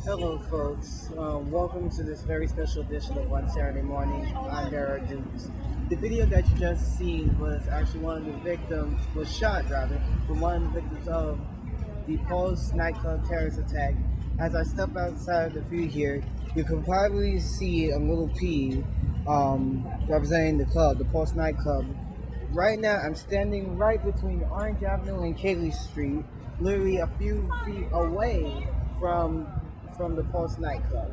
Hello folks, welcome to this very special edition of One Saturday Morning. I'm Darrell Dukes. The video that you just seen was actually one of the victims, was shot rather, from one of the victims of the Pulse Nightclub terrorist attack. As I step outside the view here, you can probably see a little P representing the club, the Pulse Nightclub. Right now I'm standing right between Orange Avenue and Cayley Street, literally a few feet away from the Pulse Nightclub.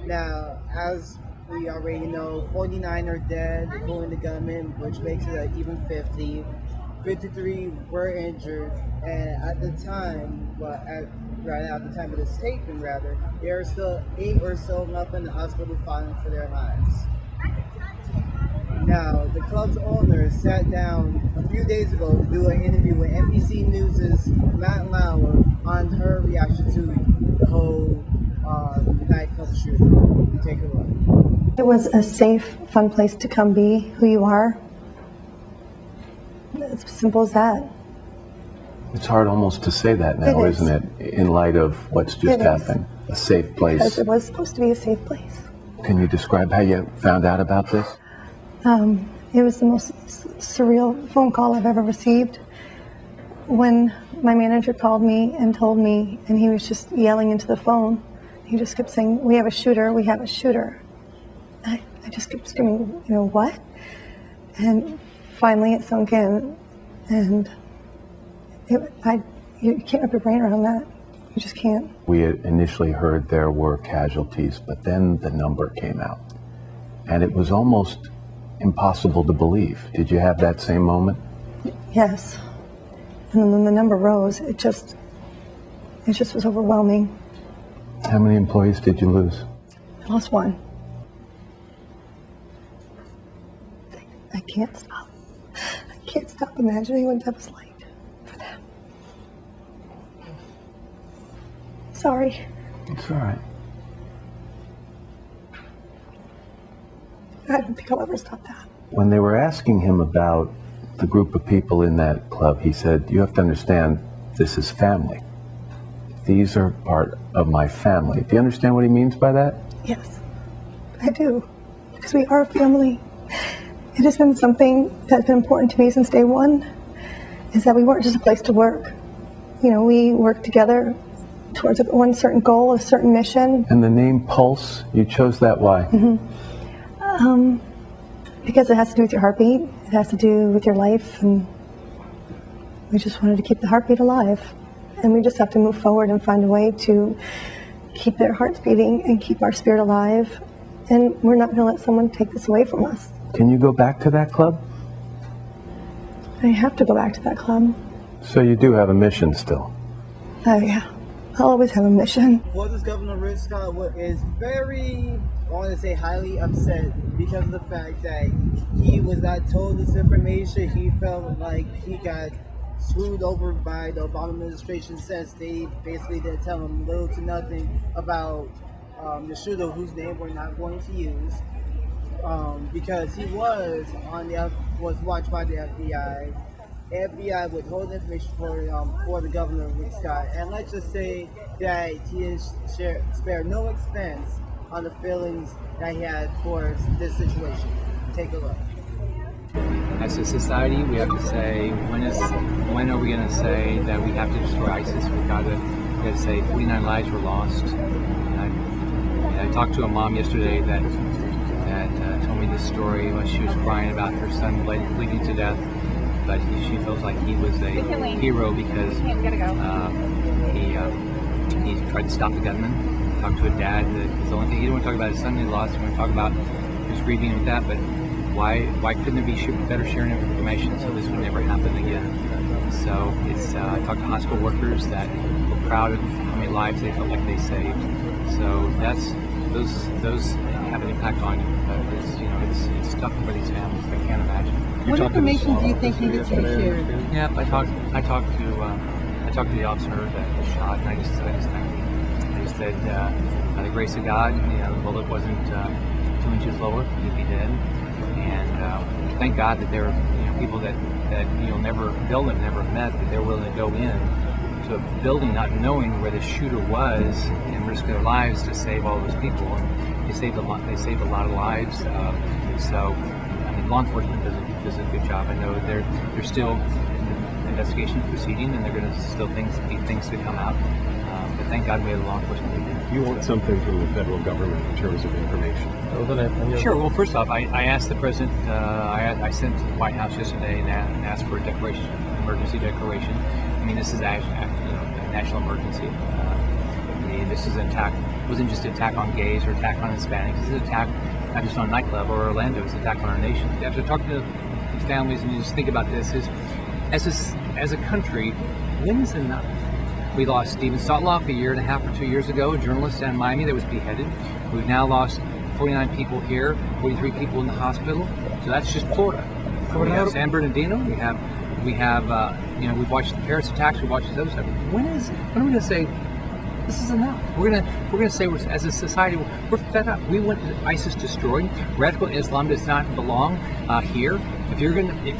Now, as we already know, 49 are dead, including the gunman, which makes it even 50. 53 were injured, and at the time, at the time of the statement, rather, there are still 8 or so left in the hospital fighting for their lives. Now, the club's owner sat down a few days ago to do an interview with NBC News' Matt Lauer on her reaction to the whole nightclub shooting. Take a look. It was a safe, fun place to come be who you are. It's as simple as that. It's hard almost to say that now, isn't it? In light of what's just happened. A safe place. Because it was supposed to be a safe place. Can you describe how you found out about this? It was the most surreal phone call I've ever received. When my manager called me and told me, and he was just yelling into the phone, he just kept saying, "We have a shooter, we have a shooter." I just kept screaming, what? And finally it sunk in, and you can't wrap your brain around that. You just can't. We had initially heard there were casualties, but then the number came out, and it was almost impossible to believe. Did you have that same moment? Yes. And then the number rose. It just was overwhelming. How many employees did you lose? I lost one. I can't stop. I can't stop imagining what that was like for them. Sorry. It's all right. I don't think I'll ever stop that. When they were asking him about the group of people in that club, he said, "You have to understand, this is family. These are part of my family." Do you understand what he means by that? Yes, I do. Because we are a family. It has been something that's been important to me since day one, is that we weren't just a place to work. We worked together towards one certain goal, a certain mission. And the name Pulse, you chose that, why? Because it has to do with your heartbeat. It has to do with your life, and we just wanted to keep the heartbeat alive. And we just have to move forward and find a way to keep their hearts beating and keep our spirit alive. And we're not going to let someone take this away from us. Can you go back to that club? I have to go back to that club. So you do have a mission still? Oh yeah, I'll always have a mission. Florida's Governor Rick Scott is very, I want to say, highly upset because of the fact that he was not told this information. He felt like he got screwed over by the Obama administration, since they basically didn't tell him little to nothing about the shooter, whose name we're not going to use, because he was watched by the FBI. FBI withhold information for the Governor Rick Scott, and let's just say that he has spared no expense on the feelings that he had towards this situation. Take a look. As a society, we have to say, when are we going to say that we have to destroy ISIS? We've got to say 49 lives were lost. And I talked to a mom yesterday that told me this story when she was crying about her son bleeding to death. But she feels like he was a hero because he tried to stop the gunman. Talked to a dad that was the only thing he didn't want to talk about his son he lost. He wanted to talk about his grieving with that, but why couldn't there be better sharing of information so this would never happen again? So I talked to hospital workers that were proud of how many lives they felt like they saved. So those have an impact on you. It's tough for these families. I can't imagine. What information do you think needed to be shared? Yeah, I talked to the officer that was shot, and I just said, by the grace of God, the bullet wasn't 2 inches lower, he'd be dead. And thank God that there are people that they'll never have met, that they're willing to go in to a building not knowing where the shooter was and risk their lives to save all those people. And they saved a lot of lives. So law enforcement does a good job. I know they're still investigation proceeding, and they're going to still be things to come out. But thank God we have the law enforcement we do. You want something from the federal government in terms of information? Sure. Well, first off, I asked the president. I sent to the White House yesterday and asked for a declaration, emergency declaration. I mean, this is a national emergency. This is an attack. It wasn't just an attack on gays or attack on Hispanics. This is an attack not just on a nightclub or Orlando. It's an attack on our nation. You have to talk to these families and you just think about this. As a country, when is enough? We lost Steven Sotloff a year and a half or 2 years ago, a journalist in Miami that was beheaded. We've now lost 49 people here, 43 people in the hospital. So that's just Florida. We have San Bernardino. We've watched the Paris attacks. We've watched these other stuff. When are we going to say this is enough? We're going to say as a society we're fed up. We want ISIS destroyed. Radical Islam does not belong here. If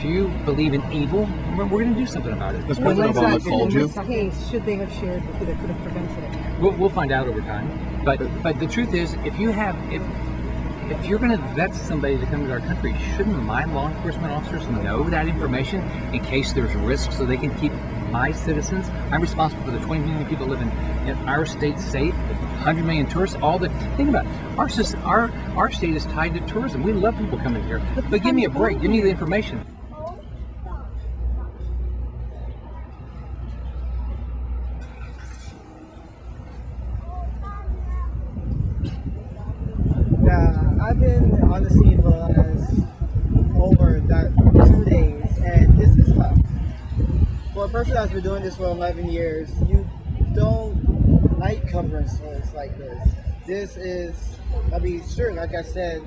you believe in evil, we're going to do something about it. Has President Obama told you? In this case, should they have shared that could have prevented it? We'll find out over time. But the truth is, if you're going to vet somebody to come to our country, shouldn't my law enforcement officers know that information in case there's risk, so they can keep my citizens? I'm responsible for the 20 million people living in our state safe, 100 million tourists. Think about it. Our state is tied to tourism. We love people coming here. But give me a break. Give me the information. I've been on the scene for the last over 2 days, and this is tough. For a person that's been doing this for 11 years, you don't like covering stories like this. This is, sure, like I said,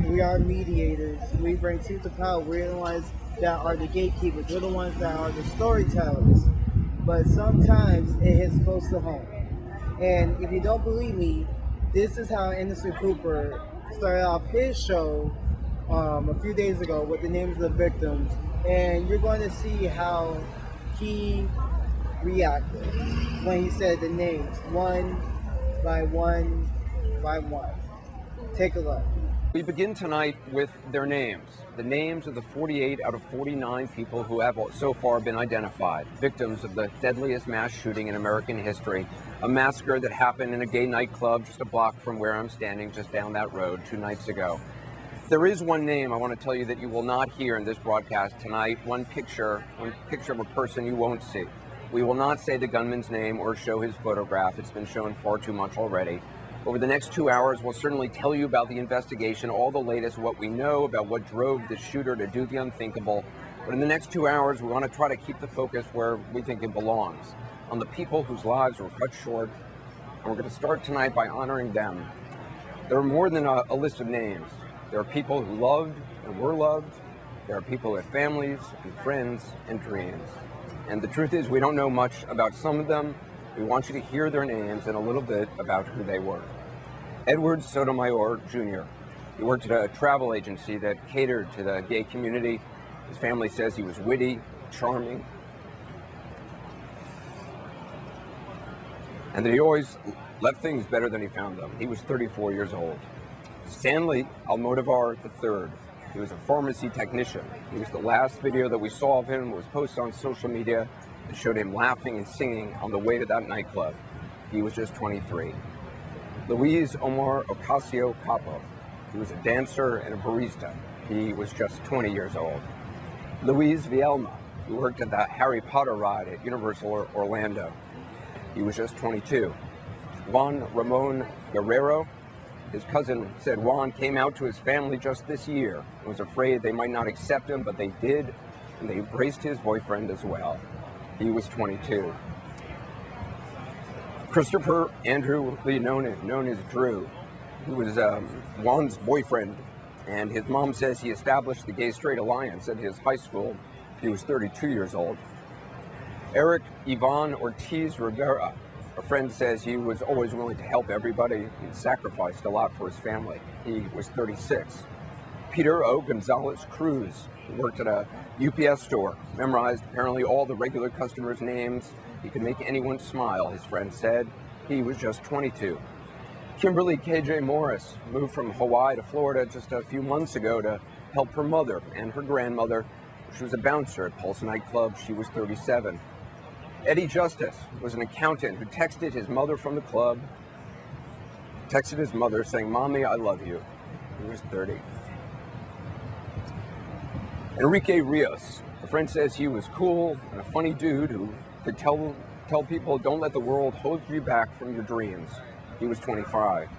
we are mediators. We bring truth to power. We're the ones that are the gatekeepers. We're the ones that are the storytellers. But sometimes it hits close to home. And if you don't believe me, this is how Anderson Cooper started off his show a few days ago with the names of the victims, and you're going to see how he reacted when he said the names one by one by one. Take a look. We begin tonight with their names, the names of the 48 out of 49 people who have so far been identified, victims of the deadliest mass shooting in American history, a massacre that happened in a gay nightclub just a block from where I'm standing, just down that road 2 nights ago. There is one name I want to tell you that you will not hear in this broadcast tonight, one picture of a person you won't see. We will not say the gunman's name or show his photograph. It's been shown far too much already. Over the next 2 hours, we'll certainly tell you about the investigation, all the latest, what we know about what drove the shooter to do the unthinkable. But in the next 2 hours, we want to try to keep the focus where we think it belongs, on the people whose lives were cut short. And we're going to start tonight by honoring them. There are more than a list of names. There are people who loved and were loved. There are people with families and friends and dreams. And the truth is, we don't know much about some of them. We want you to hear their names and a little bit about who they were. Edward Sotomayor Jr. He worked at a travel agency that catered to the gay community. His family says he was witty, charming, and that he always left things better than he found them. He was 34 years old. Stanley Almodovar III. He was a pharmacy technician. He was the last video that we saw of him, was posted on social media. It showed him laughing and singing on the way to that nightclub. He was just 23. Luis Omar Ocasio Capo. He was a dancer and a barista. He was just 20 years old. Luis Vielma, who worked at the Harry Potter ride at Universal Orlando. He was just 22. Juan Ramon Guerrero. His cousin said Juan came out to his family just this year and was afraid they might not accept him, but they did, and they embraced his boyfriend as well. He was 22. Christopher Andrew Leinonen, known as Drew. He was Juan's boyfriend, and his mom says he established the Gay-Straight Alliance at his high school. He was 32 years old. Eric Ivan Ortiz Rivera. A friend says he was always willing to help everybody. He sacrificed a lot for his family. He was 36. Peter O. Gonzalez Cruz. He worked at a UPS store, memorized apparently all the regular customers' names. He could make anyone smile, his friend said. He was just 22. Kimberly KJ Morris moved from Hawaii to Florida just a few months ago to help her mother and her grandmother. She was a bouncer at Pulse Nightclub. She was 37. Eddie Justice was an accountant who texted his mother from the club, texted his mother saying, "Mommy, I love you." He was 30. Enrique Rios. A friend says he was cool and a funny dude who could tell people, "Don't let the world hold you back from your dreams." He was 25.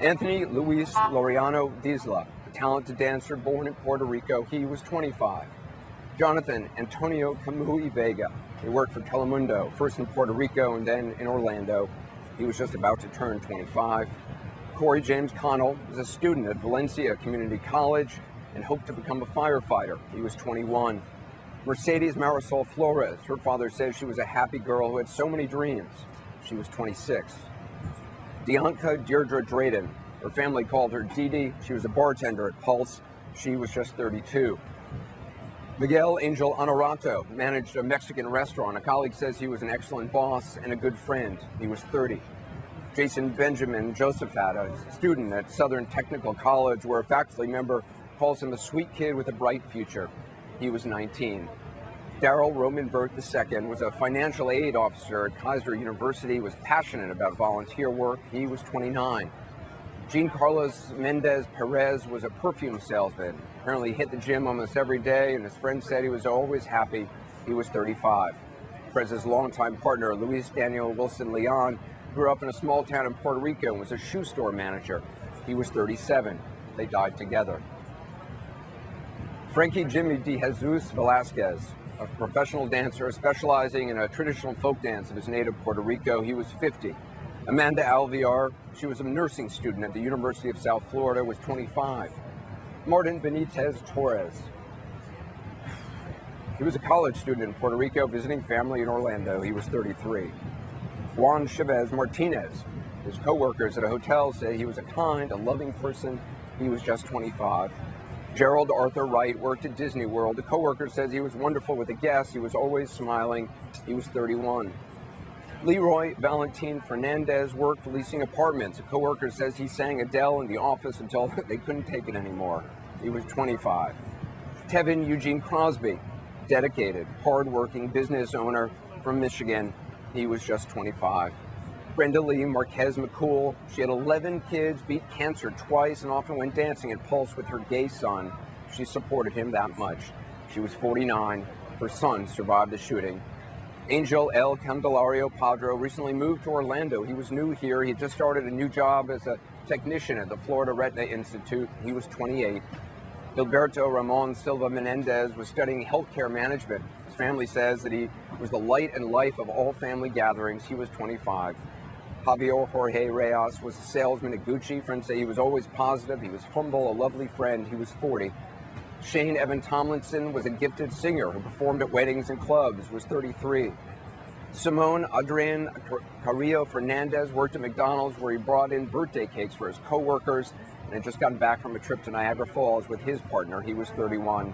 Anthony Luis LAUREANODISLA, a talented dancer born in Puerto Rico. He was 25. Jonathan Antonio CAMUY VEGA. He worked for Telemundo, first in Puerto Rico and then in Orlando. He was just about to turn 25. Corey James Connell was a student at Valencia Community College and hoped to become a firefighter. He was 21. Mercedez Marisol Flores. Her father says she was a happy girl who had so many dreams. She was 26. Dianca Deirdre Drayden. Her family called her Dee Dee. She was a bartender at Pulse. She was just 32. Miguel Angel Honorato managed a Mexican restaurant. A colleague says he was an excellent boss and a good friend. He was 30. Jason Benjamin Josaphat, a student at Southern Technical College, where a faculty member calls him a sweet kid with a bright future. He was 19. Darrell Roman Burt II was a financial aid officer at Kaiser University, was passionate about volunteer work. He was 29. Jean Carlos Mendez Perez was a perfume salesman. Apparently hit the gym almost every day, and his friend said he was always happy. He was 35. Perez's longtime partner, Luis Daniel Wilson Leon, grew up in a small town in Puerto Rico and was a shoe store manager. He was 37. They died together. Frankie Jimmy De Jesus Velasquez, a professional dancer specializing in a traditional folk dance of his native Puerto Rico. He was 50. Amanda Alvear, she was a nursing student at the University of South Florida, was 25. Martin Benitez Torres. He was a college student in Puerto Rico visiting family in Orlando. He was 33. Juan Chavez Martinez. His co-workers at a hotel say he was a kind, a loving person. He was just 25. Gerald Arthur Wright worked at Disney World. The co-worker says he was wonderful with the guests. He was always smiling. He was 31. LEROY Valentin Fernandez worked leasing apartments. A co-worker says he sang Adele in the office until they couldn't take it anymore. He was 25. Tevin Eugene Crosby, dedicated, hard-working business owner from Michigan. He was just 25. Brenda Lee MARQUEZ McCool. She had 11 kids, beat cancer twice, and often went dancing at Pulse with her gay son. She supported him that much. She was 49. Her son survived the shooting. Angel L. CANDELARIO-PADRO recently moved to Orlando. He was new here. He had just started a new job as a technician at the Florida Retina Institute. He was 28. Gilberto Ramon Silva Menendez was studying healthcare management. His family says that he was the light and life of all family gatherings. He was 25. Javier Jorge Reyes was a salesman at Gucci. Friends say he was always positive. He was humble, a lovely friend. He was 40. Shane Evan Tomlinson was a gifted singer who performed at weddings and clubs, was 33. Simone Adrian Carrillo Fernandez worked at McDonald's, where he brought in birthday cakes for his co-workers, and had just gotten back from a trip to Niagara Falls with his partner. He was 31.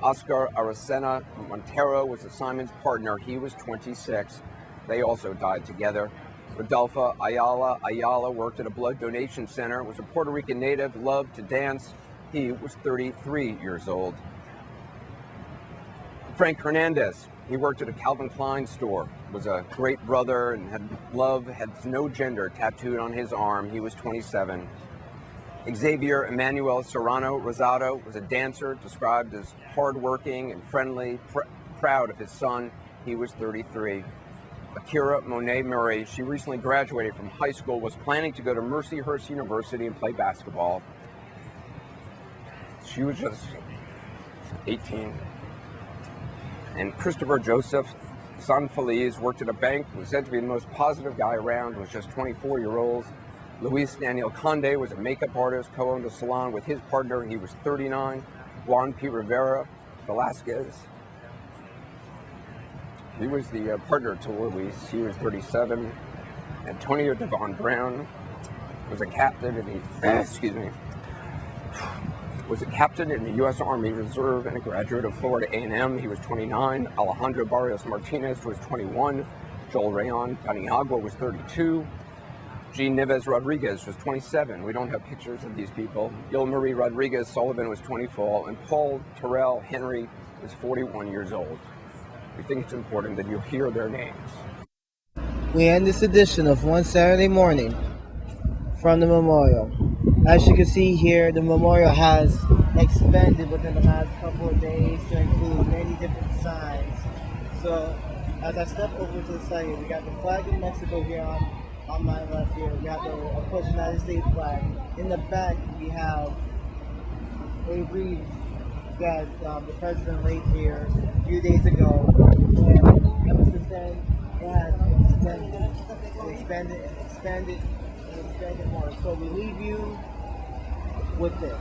Oscar Aracena Montero was Simon's partner. He was 26. They also died together. Rodolfo Ayala worked at a blood donation center, was a Puerto Rican native, loved to dance. He was 33 years old. Frank Hernandez, he worked at a Calvin Klein store, was a great brother and had love, had no gender tattooed on his arm. He was 27. Xavier Emmanuel Serrano Rosado was a dancer, described as hardworking and friendly, proud of his son. He was 33. Akira Monet Murray, she recently graduated from high school, was planning to go to Mercyhurst University and play basketball. She was just 18. And Christopher Joseph Sanfeliz worked at a bank, was said to be the most positive guy around, was just 24 years old. Luis Daniel Conde was a makeup artist, co-owned a salon with his partner. He was 39. Juan P. Rivera Velasquez, he was the partner to Luis. He was 37. Antonio Devon Brown was a captain in the, was a captain in the U.S. Army Reserve and a graduate of Florida A&M. He was 29. Alejandro Barrios Martinez was 21. Joel Rayon Paniagua was 32. Jean Nieves Rodriguez was 27. We don't have pictures of these people. Gil Marie Rodriguez Sullivan was 24. And Paul Terrell Henry was 41 years old. We think it's important that you hear their names. We end this edition of One Saturday Morning from the memorial. As you can see here, the memorial has expanded within the last couple of days to include many different signs. So as I step over to the side here, we got the flag of Mexico here on my left here. We have the, of course, United States flag. In the back, we have a wreath that the president laid here a few days ago. And ever since then, it has expanded more. So we leave you with this.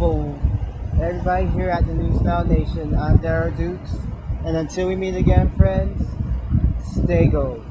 For everybody here at the News Now Nation, I'm Darrell Dukes. And until we meet again, friends, stay gold.